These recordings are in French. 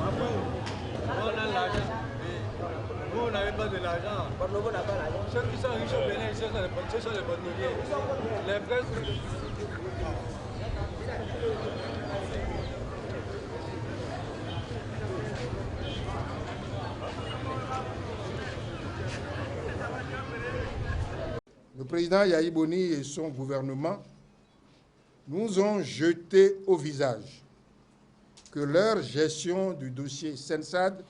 On a l'argent. Nous, on n'avait pas de l'argent. Ceux qui sont riches au Bénin, ce sont les bâtonniers. Les vrais. Le président Yahi Boni et son gouvernement nous ont jeté au visage que leur gestion du dossier Sensad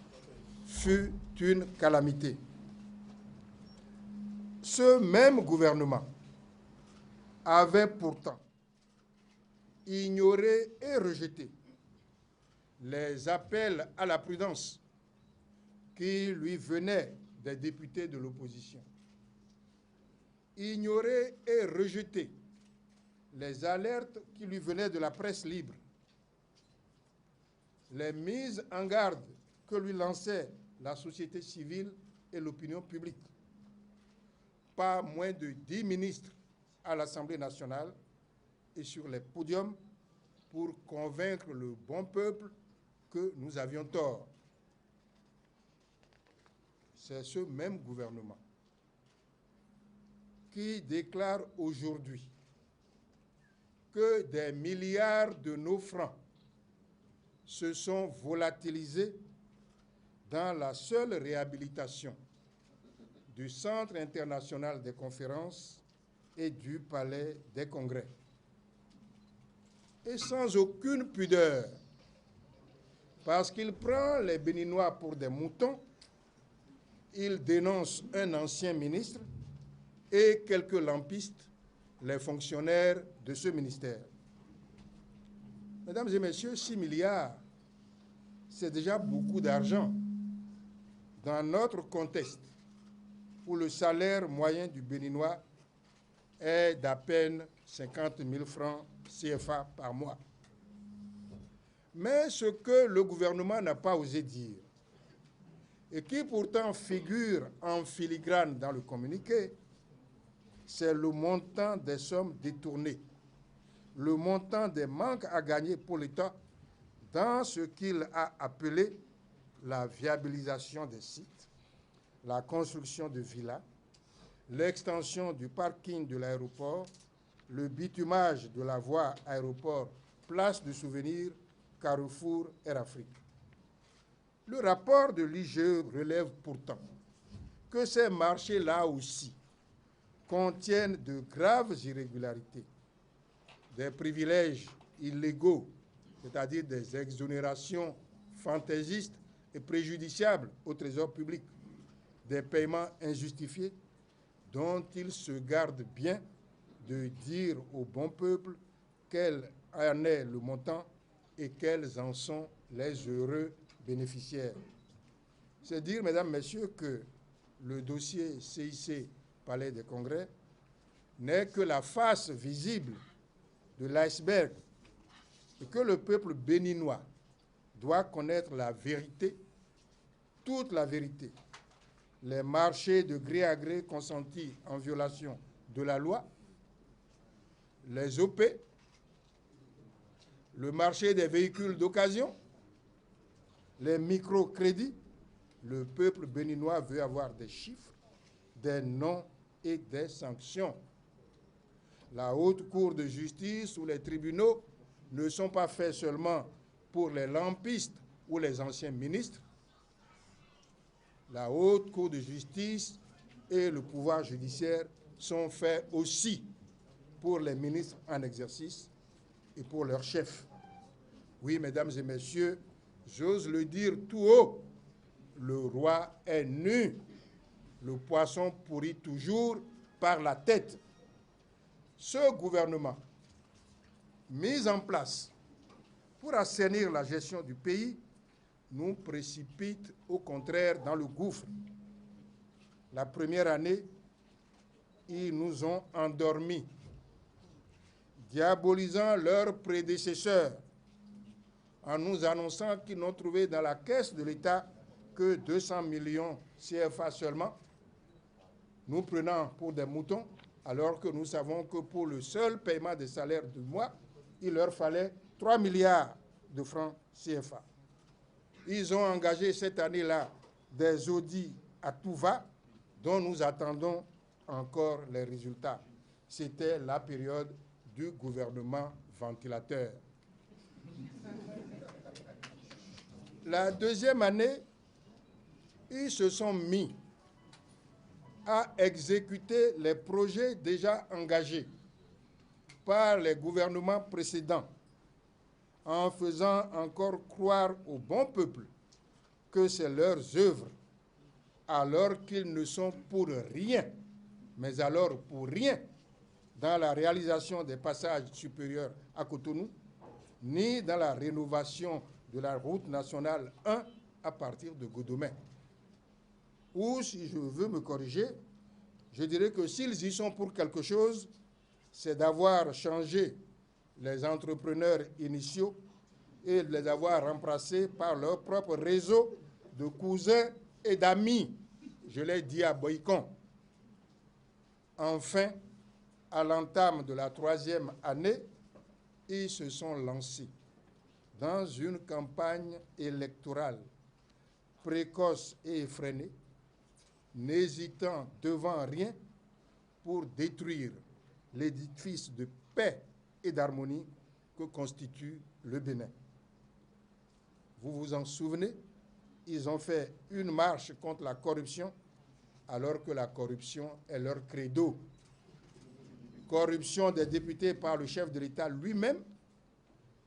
fut une calamité. Ce même gouvernement avait pourtant ignoré et rejeté les appels à la prudence qui lui venaient des députés de l'opposition. Ignoré et rejeté les alertes qui lui venaient de la presse libre, les mises en garde que lui lançaient la société civile et l'opinion publique. Pas moins de 10 ministres à l'Assemblée nationale et sur les podiums pour convaincre le bon peuple que nous avions tort. C'est ce même gouvernement qui déclare aujourd'hui que des milliards de nos francs se sont volatilisés dans la seule réhabilitation du Centre international des conférences et du Palais des Congrès. Et sans aucune pudeur, parce qu'il prend les Béninois pour des moutons, il dénonce un ancien ministre et quelques lampistes, les fonctionnaires de ce ministère. Mesdames et messieurs, 6 milliards, c'est déjà beaucoup d'argent dans notre contexte où le salaire moyen du Béninois est d'à peine 50 000 francs CFA par mois. Mais ce que le gouvernement n'a pas osé dire, et qui pourtant figure en filigrane dans le communiqué, c'est le montant des sommes détournées, le montant des manques à gagner pour l'État dans ce qu'il a appelé la viabilisation des sites, la construction de villas, l'extension du parking de l'aéroport, le bitumage de la voie aéroport Place du Souvenir, Carrefour Air Afrique. Le rapport de l'IGE relève pourtant que ces marchés-là aussi contiennent de graves irrégularités, des privilèges illégaux, c'est-à-dire des exonérations fantaisistes et préjudiciables au trésor public, des paiements injustifiés dont il se garde bien de dire au bon peuple quel en est le montant et quels en sont les heureux bénéficiaires. C'est dire, mesdames, messieurs, que le dossier CIC Palais des Congrès n'est que la face visible de l'iceberg et que le peuple béninois doit connaître la vérité, toute la vérité. Les marchés de gré à gré consentis en violation de la loi, les OP, le marché des véhicules d'occasion, les microcrédits. Le peuple béninois veut avoir des chiffres, des noms et des sanctions. La haute cour de justice ou les tribunaux ne sont pas faits seulement pour les lampistes ou les anciens ministres. La haute cour de justice et le pouvoir judiciaire sont faits aussi pour les ministres en exercice et pour leurs chefs. Oui, mesdames et messieurs, j'ose le dire tout haut, le roi est nu, le poisson pourrit toujours par la tête. Ce gouvernement, mis en place pour assainir la gestion du pays, nous précipite au contraire dans le gouffre. La première année, ils nous ont endormis, diabolisant leurs prédécesseurs en nous annonçant qu'ils n'ont trouvé dans la caisse de l'État que 200 millions CFA seulement, nous prenant pour des moutons, alors que nous savons que pour le seul paiement des salaires du mois, il leur fallait 3 milliards de francs CFA. Ils ont engagé cette année-là des audits à tout va, dont nous attendons encore les résultats. C'était la période du gouvernement ventilateur. La deuxième année, ils se sont mis à exécuter les projets déjà engagés par les gouvernements précédents, en faisant encore croire au bon peuple que c'est leurs œuvres, alors qu'ils ne sont pour rien, mais alors pour rien, dans la réalisation des passages supérieurs à Cotonou, ni dans la rénovation de la route nationale 1 à partir de Godomé. Ou, si je veux me corriger, je dirais que s'ils y sont pour quelque chose, c'est d'avoir changé les entrepreneurs initiaux et de les avoir remplacés par leur propre réseau de cousins et d'amis. Je l'ai dit à Boycon. Enfin, à l'entame de la 3e année, ils se sont lancés dans une campagne électorale précoce et effrénée, n'hésitant devant rien pour détruire l'édifice de paix et d'harmonie que constitue le Bénin. Vous vous en souvenez, ils ont fait une marche contre la corruption, alors que la corruption est leur credo. Corruption des députés par le chef de l'État lui-même,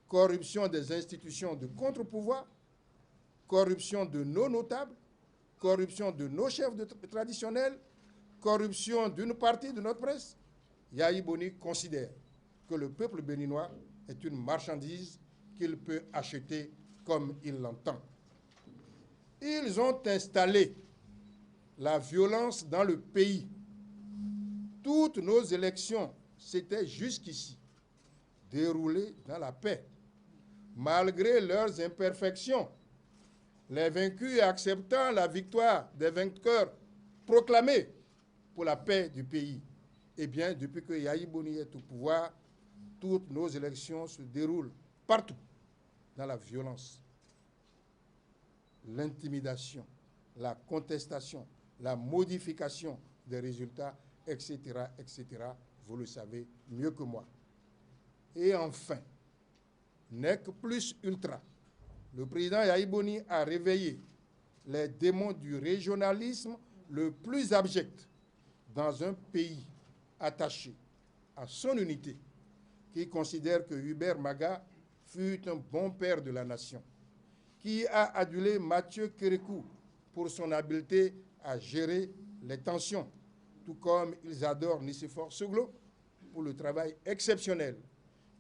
corruption des institutions de contre-pouvoir, corruption de nos notables, corruption de nos chefs traditionnels, corruption d'une partie de notre presse. Yahi Boni considère que le peuple béninois est une marchandise qu'il peut acheter comme il l'entend. Ils ont installé la violence dans le pays. Toutes nos élections s'étaient jusqu'ici déroulées dans la paix, malgré leurs imperfections. Les vaincus acceptant la victoire des vainqueurs proclamés pour la paix du pays. Eh bien, depuis que Yahi Boni est au pouvoir, toutes nos élections se déroulent partout dans la violence, l'intimidation, la contestation, la modification des résultats, etc., etc. Vous le savez mieux que moi. Et enfin, NEC plus ultra, le président Yahi Boni a réveillé les démons du régionalisme le plus abject dans un pays attaché à son unité, qui considère que Hubert Maga fut un bon père de la nation, qui a adulé Mathieu Kérékou pour son habileté à gérer les tensions, tout comme ils adorent Nicéphore Soglo pour le travail exceptionnel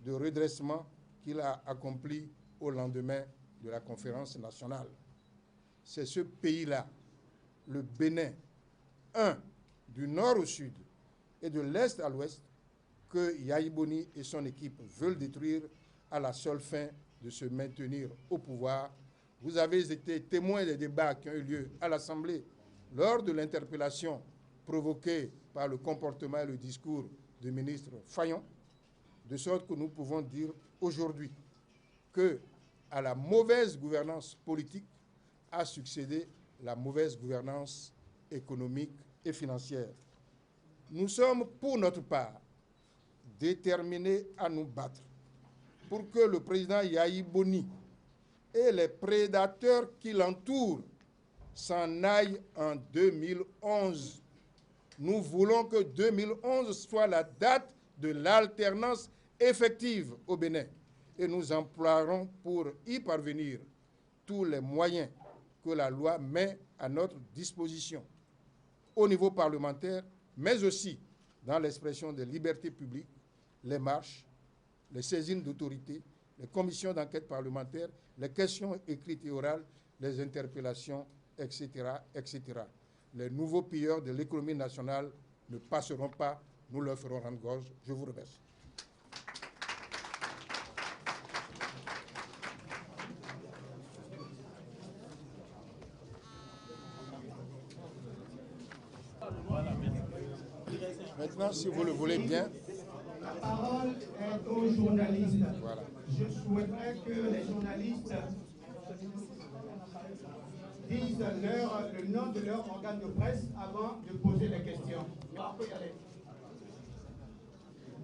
de redressement qu'il a accompli au lendemain de la conférence nationale. C'est ce pays-là, le Bénin, du nord au sud et de l'est à l'ouest, que Yahi Boni et son équipe veulent détruire à la seule fin de se maintenir au pouvoir. Vous avez été témoin des débats qui ont eu lieu à l'Assemblée lors de l'interpellation provoquée par le comportement et le discours du ministre Fayon, de sorte que nous pouvons dire aujourd'hui que à la mauvaise gouvernance politique a succédé la mauvaise gouvernance économique et financière. Nous sommes, pour notre part, déterminés à nous battre pour que le président Yahi Boni et les prédateurs qui l'entourent s'en aillent en 2011. Nous voulons que 2011 soit la date de l'alternance effective au Bénin et nous emploierons pour y parvenir tous les moyens que la loi met à notre disposition au niveau parlementaire, mais aussi dans l'expression des libertés publiques, les marches, les saisines d'autorité, les commissions d'enquête parlementaire, les questions écrites et orales, les interpellations, etc., etc. Les nouveaux pilleurs de l'économie nationale ne passeront pas, nous leur ferons rendre gorge. Je vous remercie. Maintenant, si vous le voulez bien. La parole est aux journalistes. Voilà. Je souhaiterais que les journalistes disent le nom de leur organe de presse avant de poser les questions. On peut y aller.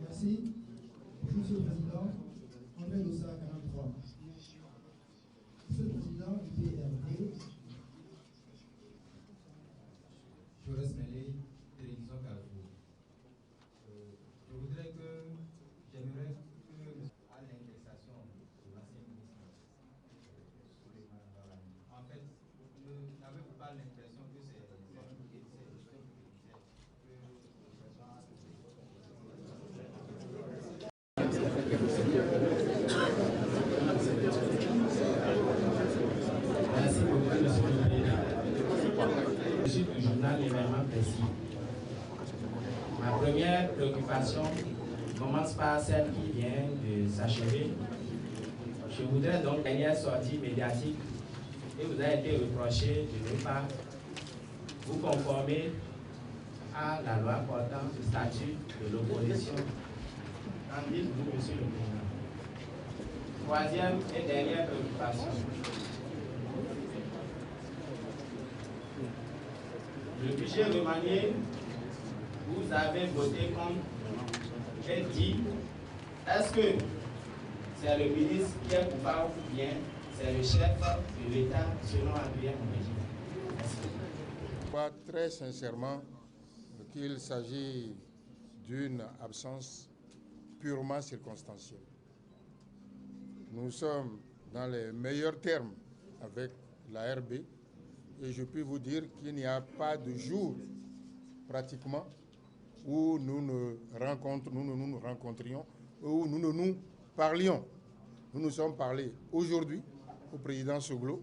Merci. Monsieur le Président, André Dossa, 43. Monsieur le Président du PRD, je reste mêlé, télévision Carrefour. Je voudrais que, j'aimerais que, à l'indexation de l'ancien ministre, en fait, n'avez-vous pas l'impression que c'est Merci beaucoup, monsieur le Président. Je suis du journal L'événement précis. Ma première préoccupation commence par celle qui vient de s'achever. Je voudrais donc, dernière sortie médiatique, et vous a été reproché de ne pas vous conformer à la loi portant le statut de l'opposition. Qu'en dites-vous, monsieur le Président? Troisième et dernière préoccupation. Le budget remanié, vous avez voté contre et dit, est-ce que c'est le ministre qui est coupable ou bien c'est le chef de l'État selon Adrien Mourigi? Merci. Je crois très sincèrement qu'il s'agit d'une absence purement circonstancielle. Nous sommes dans les meilleurs termes avec la RB et je peux vous dire qu'il n'y a pas de jour pratiquement où nous nous rencontrions, où nous ne nous parlions. Nous nous sommes parlé aujourd'hui au président Soglo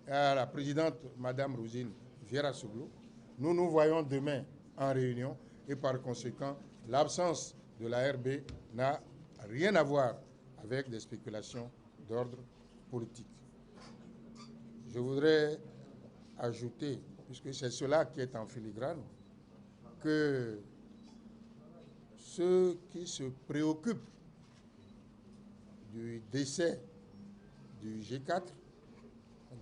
et à la présidente Madame Rosine Vieira Soglo. Nous nous voyons demain en réunion et par conséquent, l'absence de la RB n'a rien à voir avec des spéculations d'ordre politique. Je voudrais ajouter, puisque c'est cela qui est en filigrane, que ceux qui se préoccupent du décès du G4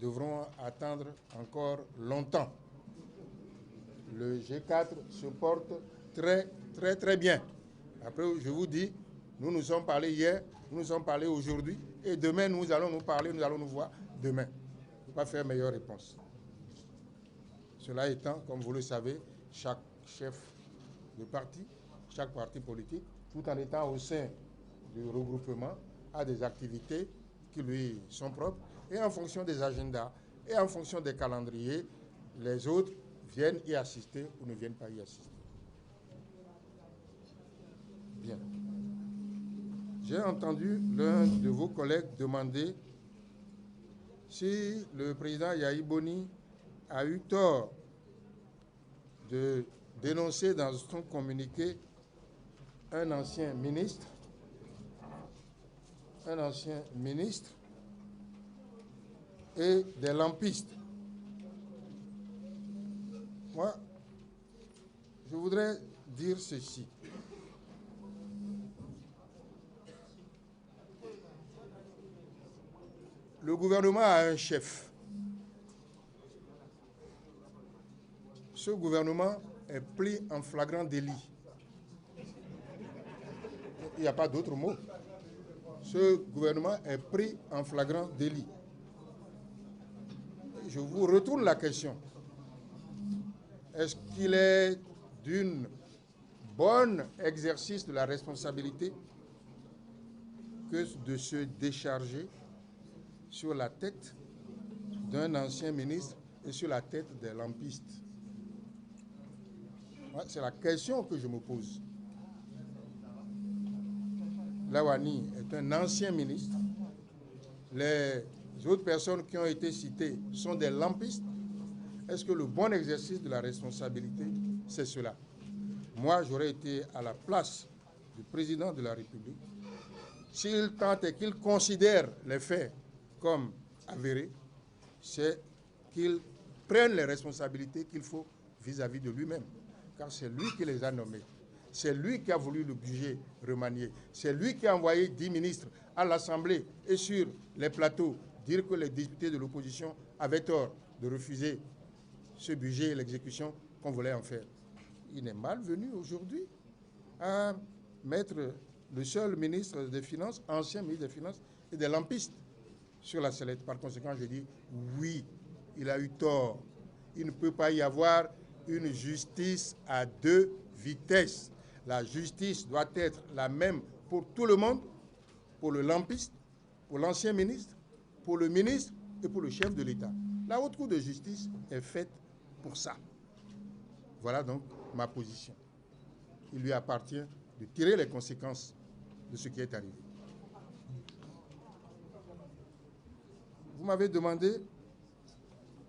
devront attendre encore longtemps. Le G4 se porte très bien. Après, je vous dis, nous nous sommes parlé hier, nous nous sommes parlé aujourd'hui, et demain nous allons nous parler, nous allons nous voir demain. Je ne peux pas faire meilleure réponse. Cela étant, comme vous le savez, chaque chef de parti, chaque parti politique, tout en étant au sein du regroupement, a des activités qui lui sont propres, et en fonction des agendas et en fonction des calendriers, les autres viennent y assister ou ne viennent pas y assister. Bien. J'ai entendu l'un de vos collègues demander si le président Yahi Boni a eu tort de dénoncer dans son communiqué un ancien ministre et des lampistes. Moi, je voudrais dire ceci. Le gouvernement a un chef. Ce gouvernement est pris en flagrant délit. Il n'y a pas d'autre mot. Ce gouvernement est pris en flagrant délit. Je vous retourne la question. Est-ce qu'il est d'un bon exercice de la responsabilité que de se décharger sur la tête d'un ancien ministre et sur la tête des lampistes? C'est la question que je me pose. Lawani est un ancien ministre. Les autres personnes qui ont été citées sont des lampistes. Est-ce que le bon exercice de la responsabilité, c'est cela? Moi, j'aurais été à la place du président de la République. S'il tente et qu'il considère les faits comme avérés, c'est qu'il prenne les responsabilités qu'il faut vis-à-vis de lui-même. Car c'est lui qui les a nommés. C'est lui qui a voulu le budget remanié. C'est lui qui a envoyé 10 ministres à l'Assemblée et sur les plateaux dire que les députés de l'opposition avait tort de refuser ce budget et l'exécution qu'on voulait en faire. Il est malvenu aujourd'hui à mettre le seul ministre des Finances, ancien ministre des Finances, et des lampistes sur la sellette. Par conséquent, je dis oui, il a eu tort. Il ne peut pas y avoir une justice à deux vitesses. La justice doit être la même pour tout le monde, pour le lampiste, pour l'ancien ministre, pour le ministre et pour le chef de l'État. La Haute Cour de justice est faite pour ça. Voilà donc ma position. Il lui appartient de tirer les conséquences de ce qui est arrivé. Vous m'avez demandé,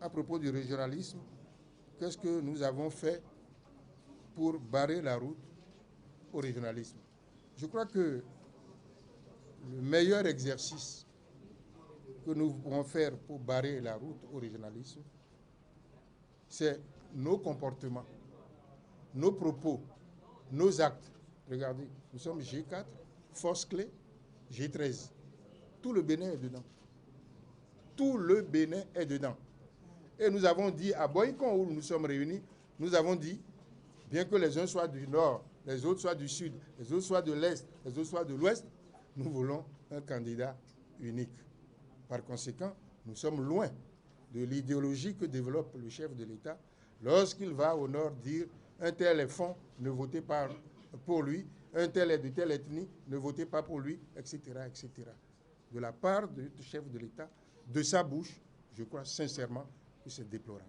à propos du régionalisme, qu'est-ce que nous avons fait pour barrer la route au régionalisme. Je crois que le meilleur exercice que nous pouvons faire pour barrer la route au régionalisme, c'est nos comportements, nos propos, nos actes. Regardez, nous sommes G4, force clé, G13. Tout le Bénin est dedans. Tout le Bénin est dedans. Et nous avons dit, à Boycon, où nous sommes réunis, nous avons dit, bien que les uns soient du nord, les autres soient du sud, les autres soient de l'est, les autres soient de l'ouest, nous voulons un candidat unique. Par conséquent, nous sommes loin de l'idéologie que développe le chef de l'État lorsqu'il va au nord dire un tel est fond, ne votez pas pour lui, un tel est de telle ethnie, ne votez pas pour lui, etc., etc. De la part du chef de l'État, de sa bouche, je crois sincèrement que c'est déplorable.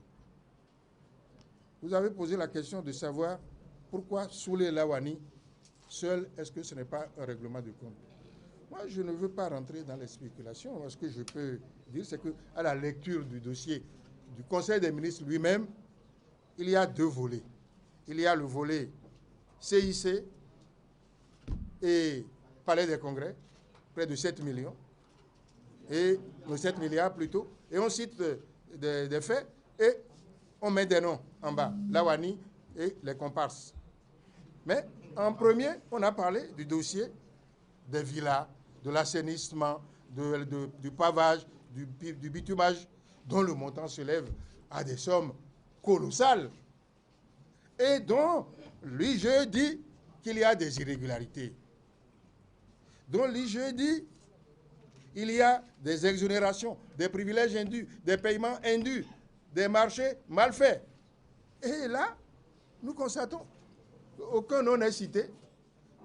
Vous avez posé la question de savoir pourquoi Soulé Lawani, seul, est-ce que ce n'est pas un règlement de compte? Moi, je ne veux pas rentrer dans les spéculations. Ce que je peux dire, c'est qu'à la lecture du dossier du Conseil des ministres lui-même, il y a deux volets. Il y a le volet CIC et Palais des Congrès, près de 7 millions, et 7 milliards plutôt, et on cite des faits et on met des noms en bas, Lawani et les comparses. Mais en premier, on a parlé du dossier des villas, de l'assainissement, du pavage, du bitumage, dont le montant s'élève à des sommes colossales. Et dont l'IGE dit qu'il y a des irrégularités. Dont l'IGE dit qu'il y a des exonérations, des privilèges indus, des paiements indus, des marchés mal faits. Et là, nous constatons qu'aucun nom n'est cité,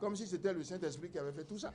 comme si c'était le Saint-Esprit qui avait fait tout ça.